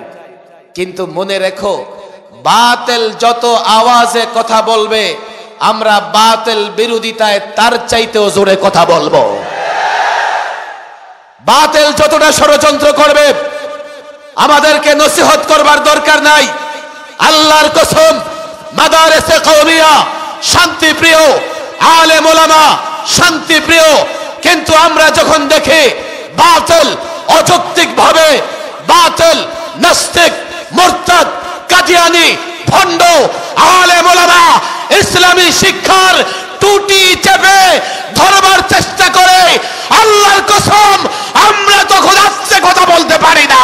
কিন্তু মনে রেখো বাতিল যত আওয়াজে কথা বলবে আমরা বাতিল বিরোধিতায় তার চাইতেও জোরে কথা বলবো। বাতিল যতটা ষড়যন্ত্র করবে আমাদেরকে নসিহত করবার দরকার নাই। আল্লাহর কসম, মাদারেসে কওমিয়া শান্তিপ্রিয়, আলেম ওলামা শান্তিপ্রিয়, কিন্তু আমরা যখন দেখি বাতিল অযৌক্তিক ভাবে, বাতিল নাস্তিক মুরতাদ কাদিয়ানি ভণ্ড আলেম ওলামা ইসলামী শিক্ষার টুটি চেপে ধরবার চেষ্টা করে, আল্লাহর কসম আমরা তখন আস্তে কথা বলতে পারি না।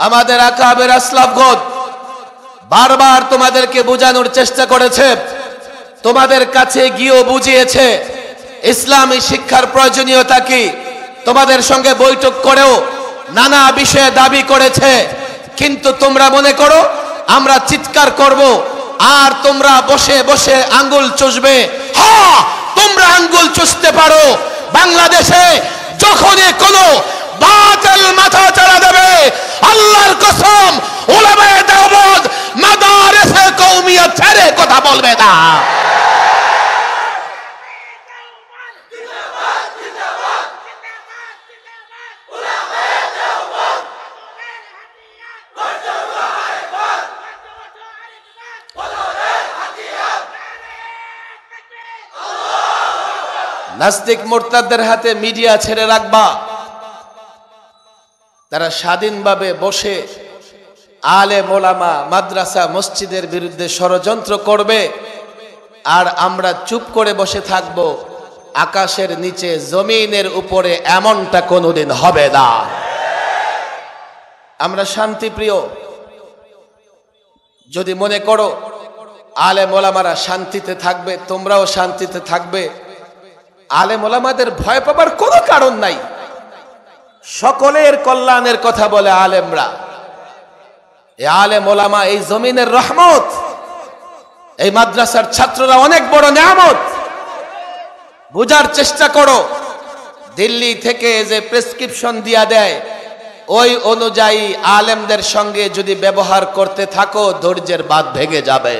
আমাদের আকাবের আসলাফগণ বারবার তোমাদেরকে বোঝানোর চেষ্টা করেছে, তোমাদের কাছে গিয়েও বুঝিয়েছে ইসলামী শিক্ষার প্রয়োজনীয়তা কি। তোমাদের সঙ্গে বৈঠক করেও নানা বিষয়ে দাবি করেছে, কিন্তু তোমরা মনে করো আমরা চিৎকার করব আর তোমরা বসে বসে আঙ্গুল চুষবে। হ্যাঁ, তোমরা আঙ্গুল চুষতে পারো। বাংলাদেশে যখনই কোনো বাতিল মাথা চাড়া দেবে, আল্লাহর কসম উলামায়ে দেওবন্দ মাদারেসে কওমিয়া ছেড়ে কথা বলবে না। নাস্তিক মুরতাদদের হাতে মিডিয়া ছেড়ে রাখবা। তারা স্বাধীনভাবে বসে আলেম ওলামা মাদ্রাসা মসজিদের বিরুদ্ধে ষড়যন্ত্র করবে, আর আমরা চুপ করে বসে থাকব। আকাশের নিচে জমিনের উপরে এমনটা কোনোদিন হবে না। আমরা শান্তিপ্রিয়। যদি মনে করো আলেম ওলামারা শান্তিতে থাকবে, তোমরাও শান্তিতে থাকবে, আলেম ওলামাদের ভয় পাবার কোনো কারণ নাই। সকলের কল্যাণের কথা বলে আলেমরা। এই আলেম ওলামা এই জমিনের রহমত, এই মাদ্রাসার ছাত্ররা অনেক বড় নিয়ামত। বুঝার চেষ্টা করো, দিল্লি থেকে যে প্রেসক্রিপশন দিয়া দেয় ওই অনুযায়ী আলেমদের সঙ্গে যদি ব্যবহার করতে থাকো ধৈর্যের বাঁধ ভেঙে যাবে।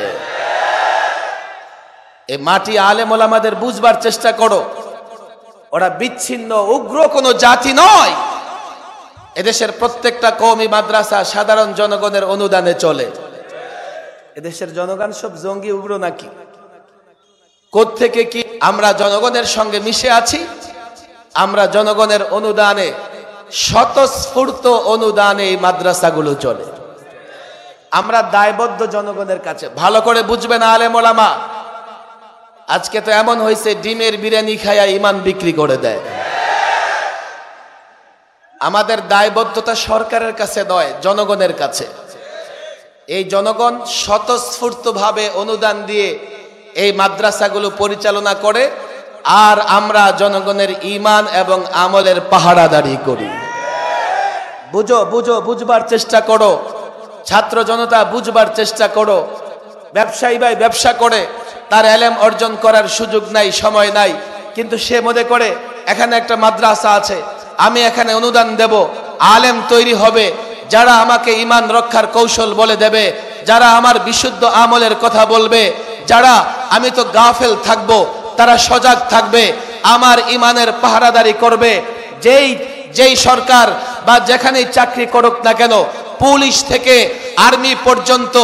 এই মাটি আলেম ওলামাদের বুঝবার চেষ্টা করো। ওরা বিচ্ছিন্ন উগ্র কোনো জাতি নয়। এদেশের প্রত্যেকটা কওমি মাদ্রাসা সাধারণ জনগণের অনুদানে চলে। এদেশের জনগণ সব জঙ্গি উগ্র নাকি? কোত্থেকে কি আমরা জনগণের সঙ্গে মিশে আছি? আমরা জনগণের অনুদানে, স্বতঃস্ফূর্ত অনুদানে এই মাদ্রাসাগুলো চলে। আমরা দায়বদ্ধ জনগণের কাছে। ভালো করে বুঝবেন আলেম ওলামা, আজকে তো এমন হয়েছে ডিমের বিরিয়ানি খায়া ইমান বিক্রি করে দেয়। আমাদের দায়বদ্ধতা সরকারের কাছে নয়, জনগণের কাছে। এই জনগণ স্বতঃস্ফূর্তভাবে অনুদান দিয়ে এই মাদ্রাসাগুলো পরিচালনা করে, আর আমরা জনগণের ঈমান এবং আমলের পাহারাদারি করি। বুঝো, বুঝো, বুঝবার চেষ্টা করো। ছাত্র জনতা বুঝবার চেষ্টা করো। ব্যবসায়ী ভাই ব্যবসা করে, তার এলেম অর্জন করার সুযোগ নাই, সময় নাই, কিন্তু সে মনে করে এখানে একটা মাদ্রাসা আছে, আমি এখানে অনুদান দেব, আলেম তৈরি হবে, যারা আমাকে ঈমান রক্ষার কৌশল বলে দেবে, যারা আমার বিশুদ্ধ আমলের কথা বলবে, যারা আমি তো গাফেল থাকব তারা সজাগ থাকবে, আমার ঈমানের পাহারাদারি করবে। যেই সরকার বা যেখানেই চাকরি করুক না কেন, পুলিশ থেকে আর্মি পর্যন্ত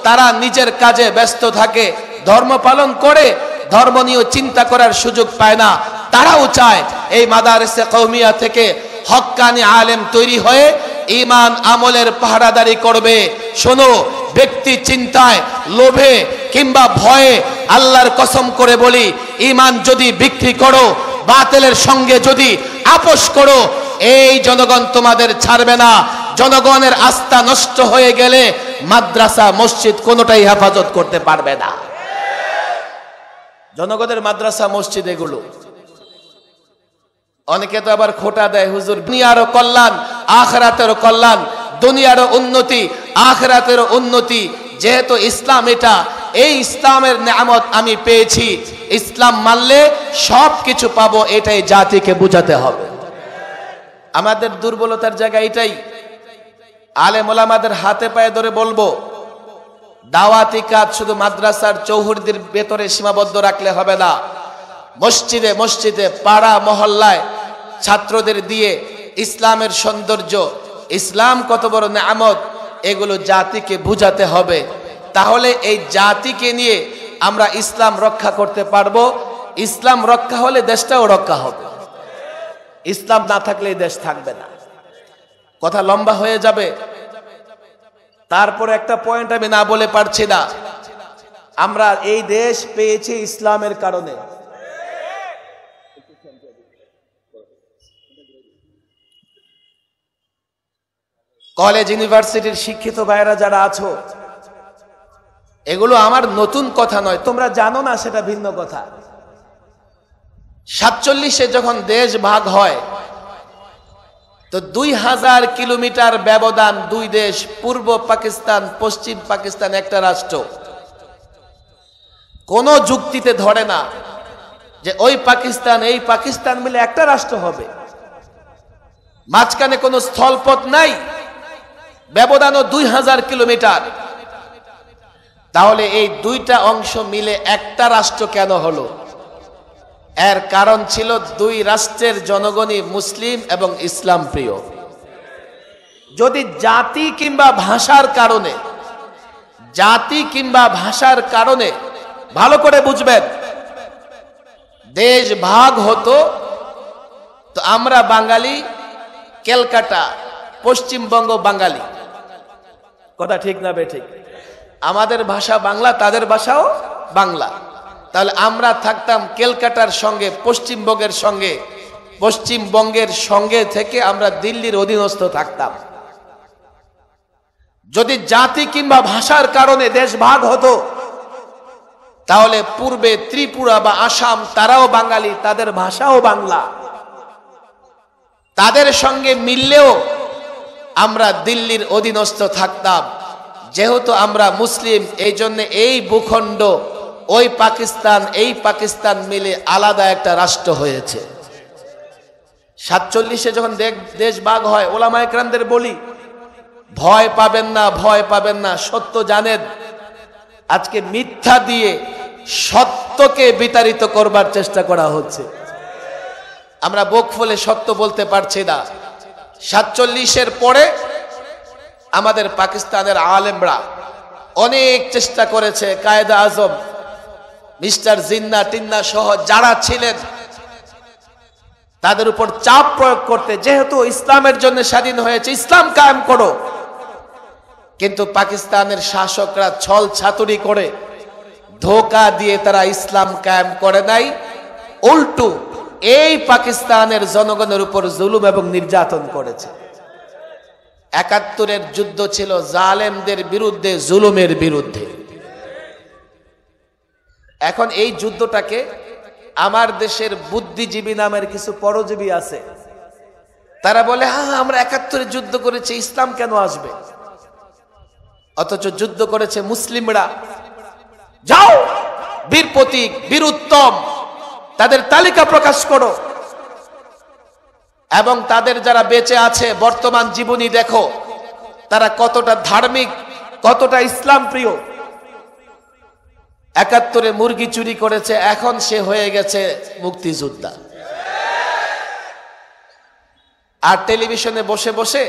তারা নিজের কাজে ব্যস্ত থাকে, ধর্ম পালন করে, ধর্ম নিয়ে চিন্তা করার সুযোগ পায় না। তারাও চায় এই মাদারেসে কওমিয়া থেকে হক্কানি আলেম তৈরি হয়ে ঈমান আমলের পাহারাদারি করবে। শোনো, ব্যক্তি চিন্তায়, লোভে কিংবা ভয়ে আল্লাহর কসম করে বলি, ঈমান যদি বিক্রি করো, বাতিলের সঙ্গে যদি আপোষ করো, এই জনগণ তোমাদের ছাড়বে না। জনগণের আস্থা নষ্ট হয়ে গেলে মাদ্রাসা মসজিদ কোনোটাই হেফাজত করতে পারবে না। জনগণের মাদ্রাসা মসজিদ এগুলো। অনেকে তো আবার খোটা দেয়, হুজুর দুনিয়ারও কল্যাণ আখিরাতেরও কল্যাণ, দুনিয়ারও উন্নতি আখিরাতেরও উন্নতি। যেহেতু ইসলাম এটা, এই ইসলামের নিয়ামত আমি পেয়েছি, ইসলাম মানলে সবকিছু পাবো, এটাই জাতিকে বুঝাতে হবে। আমাদের দুর্বলতার জায়গা এটাই। আলেম ওলামাদের হাতে পায়ে ধরে বলবো, দাওয়াতি কাজ শুধু মাদ্রাসার চৌহদ্দির ভেতরে সীমাবদ্ধ রাখলে হবে না। মসজিদে মসজিদে, পাড়া মহল্লায় ছাত্রদের দিয়ে ইসলামের সৌন্দর্য, ইসলাম কত বড় নিয়ামত, এগুলো জাতিকে বুঝাতে হবে। তাহলে এই জাতিকে নিয়ে আমরা ইসলাম রক্ষা করতে পারবো। ইসলাম রক্ষা হলে দেশটাও রক্ষা হবে। ইসলাম না থাকলে এই দেশ থাকবে না। কথা লম্বা হয়ে যাবে। তারপরে একটা পয়েন্ট আমি না বলে পারছি না, আমরা এই দেশ পেয়েছি ইসলামের কারণে। কলেজ ইউনিভার্সিটির শিক্ষিত ভাইরা যারা আছো, এগুলো আমার নতুন কথা নয়, তোমরা জানো না সেটা ভিন্ন কথা। 47-এ যখন দেশ ভাগ হয় তো 2000 কিলোমিটার ব্যবধান, দুই দেশ, পূর্ব পাকিস্তান পশ্চিম পাকিস্তান একটা রাষ্ট্র। কোন যুক্তিতে ধরে না যে ওই পাকিস্তান এই পাকিস্তান মিলে একটা রাষ্ট্র হবে। মাঝখানে কোনো স্থলপথ নাই, ব্যবধানও 2000 কিলোমিটার। তাহলে এই দুইটা অংশ মিলে একটা রাষ্ট্র কেন হলো? এর কারণ ছিল দুই রাষ্ট্রের জনগণই মুসলিম এবং ইসলাম প্রিয়। যদি জাতি কিংবা ভাষার কারণে, জাতি কিংবা ভাষার কারণে, ভালো করে বুঝবেন, দেশ ভাগ হতো তো আমরা বাঙালি, ক্যালকাটা, পশ্চিমবঙ্গ বাঙালি। কথা ঠিক না বেঠিক? আমাদের ভাষা বাংলা, তাদের ভাষাও বাংলা। তাহলে আমরা থাকতাম ক্যালকাটার সঙ্গে, পশ্চিমবঙ্গের সঙ্গে, পশ্চিমবঙ্গের সঙ্গে থেকে আমরা দিল্লির অধীনস্থ থাকতাম। যদি জাতি কিংবা ভাষার কারণে দেশ ভাগ হতো তাহলে পূর্বে ত্রিপুরা বা আসাম, তারাও বাঙালি, তাদের ভাষাও বাংলা, তাদের সঙ্গে মিললেও আমরা দিল্লির অধীনস্থ থাকতাম। যেহেতু আমরা মুসলিম, এই জন্য এই ভূখণ্ড, ওই পাকিস্তান, এই পাকিস্তান মিলে আলাদা একটা রাষ্ট্র হয়েছে। 47-এ যখন দেশ ভাগ হয়, ওলামায়ে কেরামদের বলি, ভয় পাবেন না, ভয় পাবেন না, সত্য জানেন। আজকে মিথ্যা দিয়ে সত্যকে বিতাড়িত করবার চেষ্টা করা হচ্ছে। আমরা বুক ফুলে সত্য বলতে পারছি না। 47-এর পরে আমাদের পাকিস্তানের আলেমরা অনেক চেষ্টা করেছে, কায়েদে আজম মিস্টার জিন্না টিন্না সহ যারা ছিলেন তাদের উপর চাপ প্রয়োগ করতে, যেহেতু ইসলামের জন্য স্বাধীন হয়েছে, ইসলাম কায়েম করো। কিন্তু পাকিস্তানের শাসকরা ছল ছাতুরি করে, ধোঁকা দিয়ে তারা ইসলাম কায়েম করে নাই, উল্টো এই পাকিস্তানের জনগণের উপর জুলুম এবং নির্যাতন করেছে। ৭১-এর যুদ্ধ ছিল জালেমদের বিরুদ্ধে, জুলুমের বিরুদ্ধে। এখন এই যুদ্ধটাকে আমার দেশের বুদ্ধিজীবী নামের কিছু পরজীবী আছে, তারা বলে হ্যাঁ আমরা ৭১-এ যুদ্ধ করেছি, ইসলাম কেন আসবে? অথচ যুদ্ধ করেছে মুসলিমরা। যাও বীর প্রতীক, বীর উত্তম, তাদের তালিকা প্রকাশ করো, এবং তাদের যারা বেঁচে আছে বর্তমান জীবনী দেখো, তারা কতটা ধার্মিক, কতটা ইসলাম প্রিয়। ৭১-এ মুরগি চুরি করেছে, এখন সে হয়ে গেছে মুক্তিযোদ্ধা। আর টেলিভিশনে বসে বসে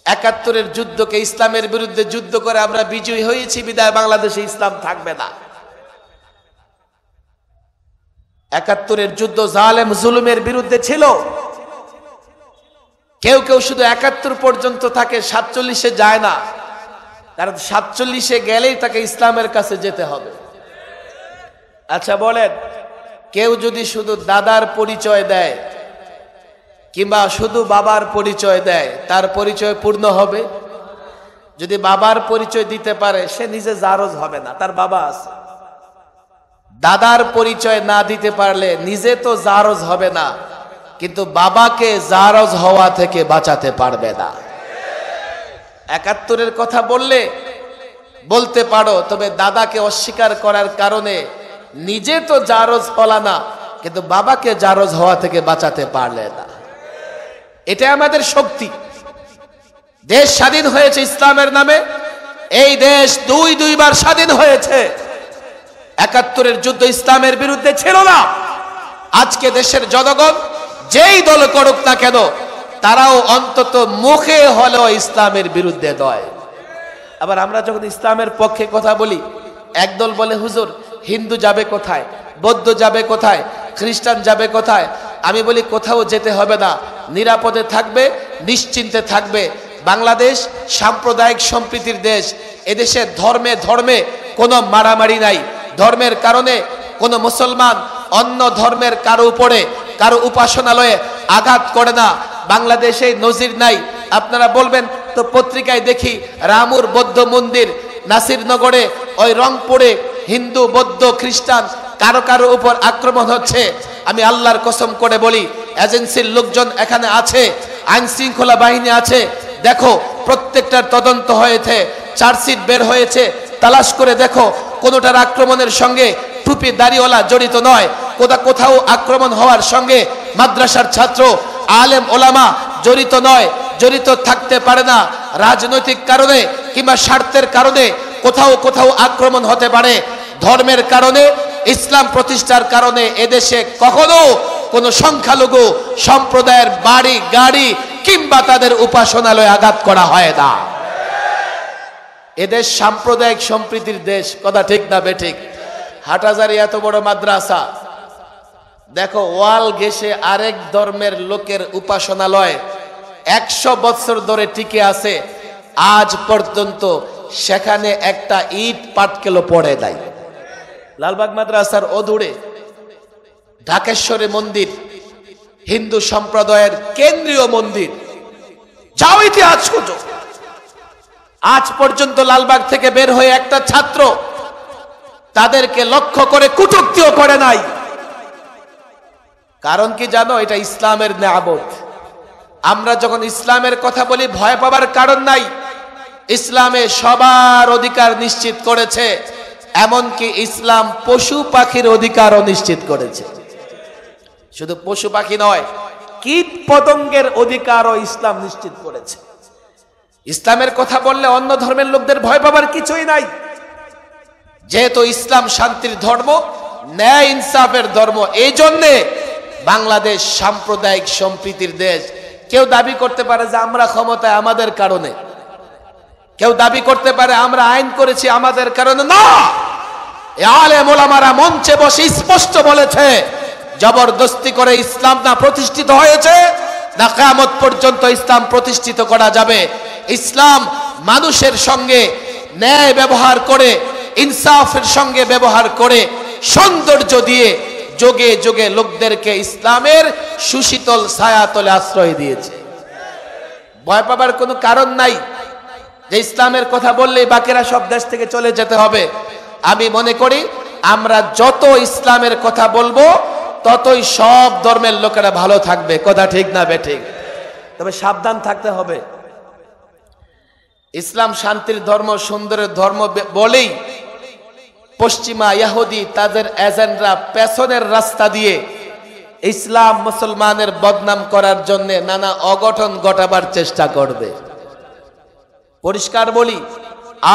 ৭১-এর যুদ্ধকে ইসলামের বিরুদ্ধে যুদ্ধ করে আমরা বিজয়ী হয়েছি, বিদায় বাংলাদেশে ইসলাম থাকবে না। ৭১-এর যুদ্ধ জালেম জুলুমের বিরুদ্ধে ছিল। কেউ কেউ শুধু ৭১ পর্যন্ত থাকে, ৪৭-এ যায় না, কারণ ৪৭-এ গেলেই তাকে ইসলামের কাছে যেতে হবে। আচ্ছা বলেন, কেউ যদি শুধু দাদার পরিচয় দেয় কিংবা শুধু বাবার পরিচয় দেয়, তার পরিচয় পূর্ণ হবে? যদি বাবার পরিচয় দিতে পারে সে নিজে জারজ হবে না, তার বাবা আছে। দাদার পরিচয় না দিতে পারলে নিজে তো জারজ হবে না, কিন্তু বাবাকে জারজ হওয়া থেকে বাঁচাতে পারবে না। ৭১-এর কথা বলতে পারো, তবে দাদাকে অস্বীকার করার কারণে নিজে তো জারজ হলা না, কিন্তু বাবাকে জারজ হওয়া থেকে বাঁচাতে পারলে না। এটা আমাদের শক্তি। দেশ স্বাধীন হয়েছে ইসলামের নামে। এই দেশ দুইবার স্বাধীন হয়েছে। ৭১-এর যুদ্ধ ইসলামের বিরুদ্ধে ছিল না। আজকে দেশের জনগণ যেই দল করুক না কেন, তারাও অন্তত মুখে হলেও ইসলামের বিরুদ্ধে নয়। আবার আমরা যখন ইসলামের পক্ষে কথা বলি, একদল বলে হুজুর হিন্দু যাবে কোথায়, বৌদ্ধ যাবে কোথায়, খ্রিস্টান যাবে কোথায়? আমি বলি কোথাও যেতে হবে না, নিরাপদে থাকবে, নিশ্চিন্তে থাকবে। বাংলাদেশ সাম্প্রদায়িক সম্প্রীতির দেশ। এদেশে ধর্মে ধর্মে কোনো মারামারি নাই। ধর্মের কারণে কোনো মুসলমান অন্য ধর্মের কারো উপরে, কারো উপাসনালয়ে আঘাত করে না। বাংলাদেশে নজির নাই। আপনারা বলবেন তো পত্রিকায় দেখি রামুর বৌদ্ধ মন্দির, নাসিরনগরে, ওই রংপুরে হিন্দু বৌদ্ধ খ্রিস্টান কারো উপর আক্রমণ হচ্ছে। আমি আল্লাহর কসম করে বলি, এজেন্সির লোকজন এখানে আছে, আইন শৃঙ্খলা বাহিনী আছে। দেখো প্রত্যেকটার তদন্ত হয়েছে, চার্জশিট বের হয়েছে, তালাশ করে দেখো কোনোটার আক্রমণের সঙ্গে টুপি দাড়িওয়ালা জড়িত নয়। কোথাও আক্রমণ হওয়ার সঙ্গে মাদ্রাসার ছাত্র, আলেম ওলামা জড়িত নয়, জড়িত থাকতে পারে না। রাজনৈতিক কারণে কিংবা স্বার্থের কারণে কোথাও আক্রমণ হতে পারে। ধর্মের কারণে, ইসলাম প্রতিষ্ঠার কারণে এদেশে কখনো কোনো সংখ্যালঘু সম্প্রদায়ের বাড়ি গাড়ি কিংবা তাদের উপাসনালয়ে আঘাত করা হয় না। এদেশ সাম্প্রদায়িক সম্প্রীতির দেশ। কথা ঠিক না বেঠিক? হাটহাজারী এত বড় মাদ্রাসা, দেখো ওয়াল ঘেঁষে আরেক ধর্মের লোকের উপাসনালয় 100 বছর ধরে টিকে আছে। আজ পর্যন্ত সেখানে একটা ইট পাটকেলও পড়ে নাই। লালবাগ মাদ্রাসার অদূরে ঢাকেশ্বরী মন্দির, হিন্দু সম্প্রদায়ের কেন্দ্রীয় মন্দির, যাও ইতিহাস খুঁজো। আজ পর্যন্ত লালবাগ থেকে বের হয়ে একটা ছাত্র তাদেরকে লক্ষ্য করে কটূক্তিও করে নাই। কারণ কি জানো? এটা ইসলামের নিয়ামত। আমরা যখন ইসলামের কথা বলি ভয় পাবার কারণ নাই। ইসলামে সবার অধিকার নিশ্চিত করেছে, এমনকি ইসলাম পশু পাখির অধিকারও নিশ্চিত করেছে। শুধু পশু পাখি নয়, কীট পতঙ্গের অধিকারও ইসলাম নিশ্চিত করেছে। ইসলামের কথা বললে অন্য ধর্মের লোকদের ভয় পাবার কিছুই নাই। যেহেতু ইসলাম শান্তির ধর্ম, ন্যায় ইনসাফের ধর্ম, এই জন্যে বাংলাদেশ সাম্প্রদায়িক সম্প্রীতির দেশ। কেউ দাবি করতে পারে যে আমরা ক্ষমতায় আমাদের কারণে, কেউ দাবি করতে পারে আমরা আইন করেছি আমাদের কারণে। না, আলেম ওলামারা মঞ্চে বসে স্পষ্ট বলেছে, জবরদস্তি করে ইসলাম না প্রতিষ্ঠিত হয়েছে, না কিয়ামত পর্যন্ত ইসলাম প্রতিষ্ঠিত করা যাবে। ইসলাম মানুষের সঙ্গে ন্যায় ব্যবহার করে, ইনসাফের সঙ্গে ব্যবহার করে, সৌন্দর্য দিয়ে যোগে যোগে লোকদেরকে ইসলামের সুশীতল ছায়াতলে আশ্রয় দিয়েছে। ভয় পাবার কোনো কারণ নাই যে ইসলামের কথা বললেই বাকিরা সব দেশ থেকে চলে যেতে হবে। আমি মনে করি আমরা যত ইসলামের কথা বলবো ততই সব ধর্মের লোকেরা ভালো থাকবে। কথা ঠিক না বেঠিক? তবে সাবধান থাকতে হবে। ইসলাম শান্তির ধর্ম, সুন্দরের ধর্ম বলেই পশ্চিমা ইহুদি তাদের এজেন্টরা পেছনের রাস্তা দিয়ে ইসলাম মুসলমানের বদনাম করার জন্য নানা অঘটন ঘটাবার চেষ্টা করবে। পরিষ্কার বলি,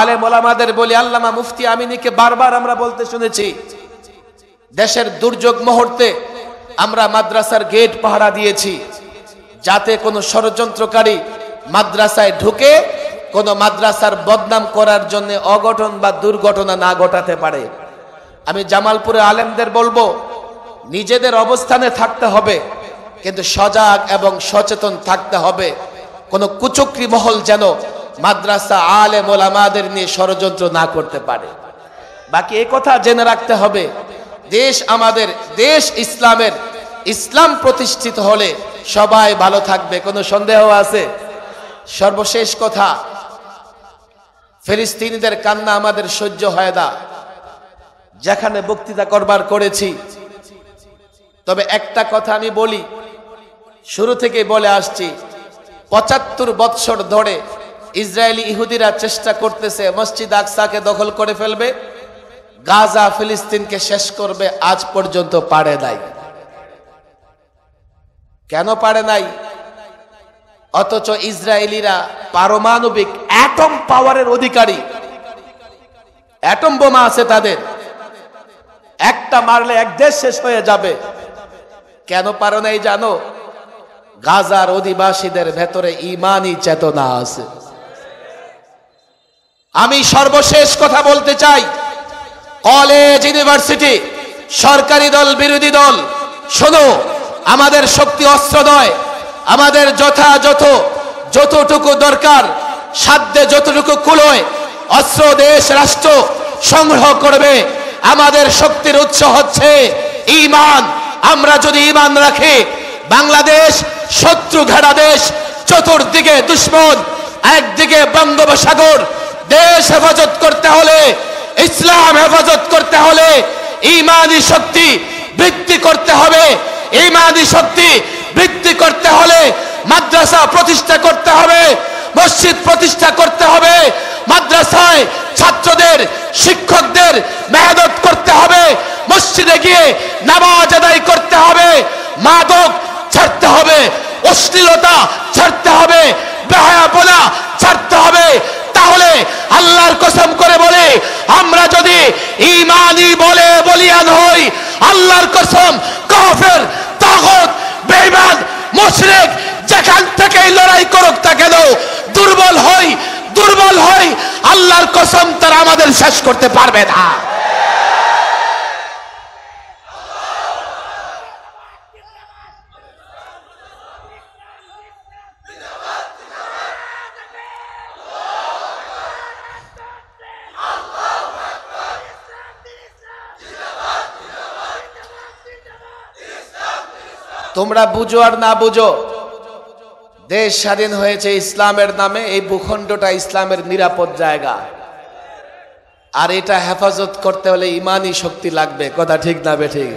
আলেম ওলামাদের বলি, আল্লামা মুফতি আমিনীকে বারবার আমরা বলতে শুনেছি, দেশের দুর্যোগ মুহূর্তে আমরা মাদ্রাসার গেট পাহারা দিয়েছি, যাতে কোনো ষড়যন্ত্রকারী মাদ্রাসায় ঢুকে কোনো মাদ্রাসার বদনাম করার জন্য অঘটন বা দুর্ঘটনা না ঘটাতে পারে। আমি জামালপুরে আলেমদের বলবো, নিজেদের অবস্থানে থাকতে হবে, কিন্তু সজাগ এবং সচেতন থাকতে হবে। কোনো কুচক্রী মহল যেন মাদ্রাসা আলেম ওলামাদের নিয়ে ষড়যন্ত্র না করতে পারে। বাকি এই কথা জেনে রাখতে হবে, দেশ আমাদের, দেশ ইসলামের। ইসলাম প্রতিষ্ঠিত হলে সবাই ভালো থাকবে, কোনো সন্দেহ আছে? সর্বশেষ কথা, ফিলিস্তিনিদের কান্না আমাদের সহ্য হয় না। যেখানে বক্তৃতা করবার করেছি, তবে একটা কথা আমি বলি, শুরু থেকে বলে আসছি, ৭৫ বৎসর ধরে ইসরায়েলি ইহুদিরা চেষ্টা করতেছে মসজিদ আকসাকে দখল করে ফেলবে, গাজা ফিলিস্তিনকে শেষ করবে, আজ পর্যন্ত পারে নাই। কেন পারে নাই? অথচ ইসরায়েলিরা পারমাণবিক অ্যাটম পাওয়ারের অধিকারী, অ্যাটম বোমা আছে তাদের, একটা মারলে এক দেশ শেষ হয়ে যাবে। কেন পারে নাই জানো? গাজার অধিবাসীদের ভেতরে ঈমানি চেতনা আছে। আমি সর্বশেষ কথা বলতে চাই, কলেজ, ইউনিভার্সিটি, সরকারি দল, বিরোধী দল, শোনো, আমাদের শক্তি অস্ত্র নয়, আমাদের যথাযথ যতটুকু দরকার, সাধ্যে যতটুকু কুলোয় অস্ত্র দেশ রাষ্ট্র সংগ্রহ করবে। আমাদের শক্তির উৎস হচ্ছে ঈমান। আমরা যদি ঈমান রাখি, বাংলাদেশ শত্রু ঘেরা দেশ, চতুর্দিকে দুশ্মন, একদিকে বঙ্গোপসাগর, দেশ হেফাজত করতে হলে, ইসলাম হেফাজত করতে হলে ঈমানি শক্তি বৃদ্ধি করতে হবে। ঈমানি শক্তি বৃদ্ধি করতে হলে মাদ্রাসা প্রতিষ্ঠা করতে হবে, মসজিদ প্রতিষ্ঠা করতে হবে, মাদ্রাসায় ছাত্রদের, শিক্ষকদের মেহনত করতে হবে, মসজিদে গিয়ে নামাজ আদায় করতে হবে, মাদক ছাড়তে হবে, অশ্লীলতা ছাড়তে হবে, বেহায়াপনা ছাড়তে হবে। তাহলে আল্লাহর কসম করে বলে, আমরা যদি ঈমানি বলে বলিয়ান হই, আল্লাহর কসম, কাফের, তাগুত, বেঈমান, মুশরিক যেখান থেকেই লড়াই করুক তা কেন, দুর্বল হই, আল্লাহর কসম, তারা আমাদের শেষ করতে পারবে না। তোমরা বুঝো আর না বুঝো, দেশ স্বাধীন হয়েছে ইসলামের নামে। এই ভূখণ্ডটা ইসলামের নিরাপদ জায়গা, আর এটা হেফাজত করতে হলে ঈমানি শক্তি লাগবে। কথা ঠিক না বেঠিক?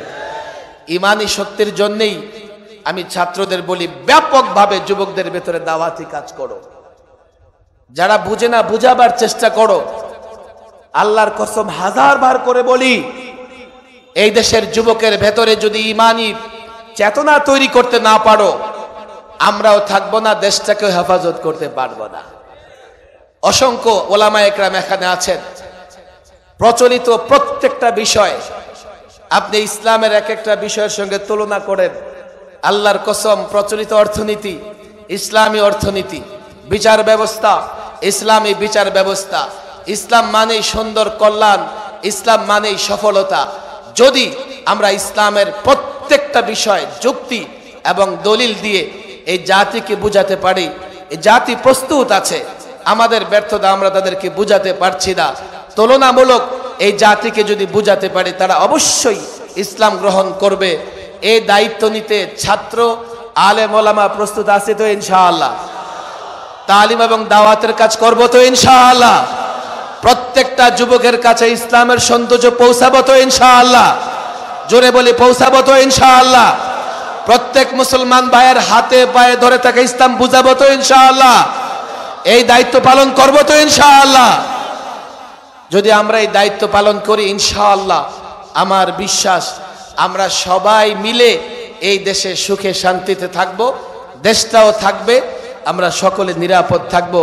ঈমানি শক্তির জন্যই আমি ছাত্রদের বলি, ব্যাপকভাবে যুবকদের ভেতরে দাওয়াতি কাজ করো। যারা বুঝে না, বুঝাবার চেষ্টা করো। আল্লাহর কসম, 1000 বার করে বলি, এই দেশের যুবকের ভেতরে যদি ঈমানি চেতনা তৈরি করতে না পারো, আমরাও থাকবো না, দেশটাকেও হেফাজত করতে পারবো না। অসংখ্য ওলামায়ে কেরাম এখানে আছেন। প্রচলিত প্রত্যেকটা বিষয় আপনি ইসলামের এক একটা বিষয়ের সঙ্গে তুলনা করেন, আল্লাহর কসম, প্রচলিত অর্থনীতি, ইসলামী অর্থনীতি, বিচার ব্যবস্থা, ইসলামী বিচার ব্যবস্থা, ইসলাম মানেই সুন্দর কল্যাণ, ইসলাম মানেই সফলতা। যদি আমরা ইসলামের প্রত্যেকটা বিষয় যুক্তি এবং দলিল দিয়ে এই জাতিকে বুঝাতে পারি, এই জাতি প্রস্তুত আছে। আমাদের ব্যর্থতা, আমরা তাদেরকে বুঝাতে পারছি না। তুলনামূলক এই জাতিকে যদি বুঝাতে পারি, তারা অবশ্যই ইসলাম গ্রহণ করবে। এই দায়িত্ব নিতে ছাত্র, আলেম, ওলামা প্রস্তুত আছে তো ইনশাআল্লাহ? তালিম এবং দাওয়াতের কাজ করব তো ইনশাআল্লাহ? প্রত্যেকটা যুবকের কাছে ইসলামের সৌন্দর্য পৌঁছাবো তো ইনশাআল্লাহ? জোরে বলি, পৌঁছাবো তো ইনশাআল্লাহ? প্রত্যেক মুসলমান ভাইয়ের হাতে পায়ে ধরে তাকে ইসলাম বুঝাবো তো ইনশাআল্লাহ? এই দায়িত্ব পালন করব তো ইনশাআল্লাহ? যদি আমরা এই দায়িত্ব পালন করি, ইনশাআল্লাহ আমার বিশ্বাস, আমরা সবাই মিলে এই দেশে সুখে শান্তিতে থাকবো, দেশটাও থাকবে, আমরা সকলে নিরাপদ থাকবো।